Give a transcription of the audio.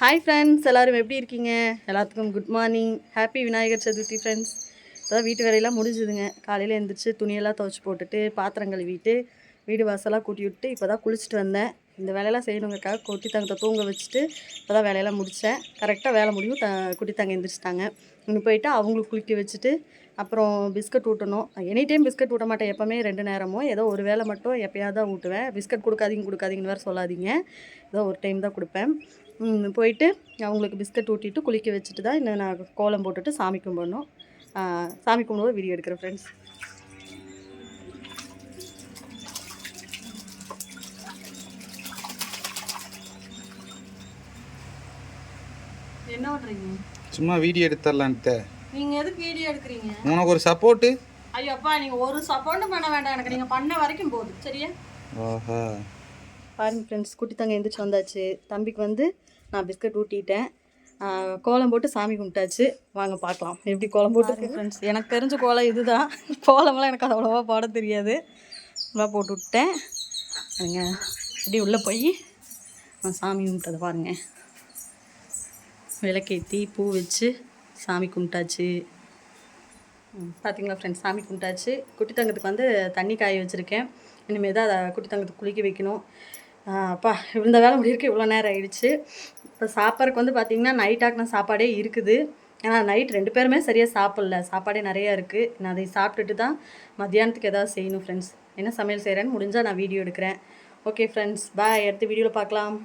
Hi friends, எல்லோரும் எப்படி இருக்கீங்க? எல்லாத்துக்கும் good morning. Happy Vinayagar Chaturthi friends. இப்போதான் வீட்டு வேலையெல்லாம் முடிஞ்சுதுங்க. காலையில் எழுந்திரிச்சு துணியெல்லாம் துவைச்சி போட்டுட்டு பாத்திரம் கழுவிட்டு வீடு வாசலாக கூட்டி விட்டு இப்போ தான் குளிச்சுட்டு வந்தேன். இந்த வேலையெல்லாம் செய்யணுங்கக்காக குட்டி தங்கத்தை தூங்க வச்சுட்டு இப்போ தான் வேலையெல்லாம் முடித்தேன். கரெக்டாக வேலை முடியும் குட்டி தங்க எழுந்திரிச்சிட்டாங்க. இங்கே போயிட்டு அவங்களுக்கு குளிக்க வச்சுட்டு அப்புறம் பிஸ்கட் ஊட்டணும். எனி டைம் பிஸ்கட் ஊட்ட மாட்டேன், எப்போவுமே 2 நேரமும். ஏதோ ஒரு வேளை மட்டும் எப்போயாவது தான் ஊட்டுவேன். பிஸ்கட் கொடுக்காதீங்கன்னு வேறு சொல்லாதீங்க. ஏதோ ஒரு டைம் தான் கொடுப்பேன். போயிட்டு அவங்களுக்கு பிஸ்கட் ஊட்டிட்டு குளிக்க வச்சுட்டு தான் இன்னும் நான் கோலம் போட்டுட்டு சாமி கும்பிடணும். சாமி கும்பிடும்போது வீடியோ எடுக்கிறேன் ஃப்ரெண்ட்ஸ். என்ன பண்ணுறீங்க? சும்மா வீடியோ எடுத்துடலான்ட்டு. நீங்கள் எதுக்கு வீடியோ எடுக்கிறீங்க? உனக்கு ஒரு சப்போர்ட்டு. ஐயோப்பா, நீங்கள் ஒரு சப்போர்ட்டும் பண்ண வேண்டாம் எனக்கு. நீங்கள் பண்ண வரைக்கும் போதும், சரியா? ஆஹா, பாருங்க ஃப்ரெண்ட்ஸ், குட்டி தங்க எழுந்திரிச்சு வந்தாச்சு. தம்பிக்கு வந்து நான் பிஸ்கட் ஊட்டிட்டேன். கோலம் போட்டு சாமி கும்பிட்டாச்சு. வாங்க பார்க்கலாம் எப்படி கோலம் போட்டு ஃப்ரெண்ட்ஸ். எனக்கு தெரிஞ்ச கோலம் இதுதான். கோலமெல்லாம் எனக்கு அவ்வளோவா போட தெரியாது. நல்லா போட்டு விட்டேன். நீங்கள் இப்படி உள்ளே போய் சாமி கும்பிட்டதை பாருங்கள். விளக்கேற்றி பூ வச்சு சாமி கும்பிட்டாச்சு. பார்த்தீங்களா ஃப்ரெண்ட்ஸ், சாமி கும்பிட்டாச்சு. குட்டி தங்கத்துக்கு வந்து தண்ணி காய வச்சுருக்கேன். இனிமேல் தான் அதை குட்டி தங்கத்துக்கு குளிக்க வைக்கணும். அப்பா, இந்த வேலை முடியிருக்கு இவ்வளோ நேரம் ஆகிடுச்சு. இப்போ சாப்பாடுக்கு வந்து பார்த்திங்கன்னா நைட் ஆக்கின சாப்பாடே இருக்குது. ஏன்னா நைட் 2 பேருமே சரியாக சாப்பிட்ல. சாப்பாடே நிறையா இருக்குது. நான் அதை சாப்பிட்டுட்டு தான் மத்தியானத்துக்கு எதாவது செய்யணும் ஃப்ரெண்ட்ஸ். என்ன சமையல் செய்கிறேன்னு முடிஞ்சால் நான் வீடியோ எடுக்கிறேன். ஓகே ஃப்ரெண்ட்ஸ், பாய். அடுத்த வீடியோவில் பார்க்கலாம்.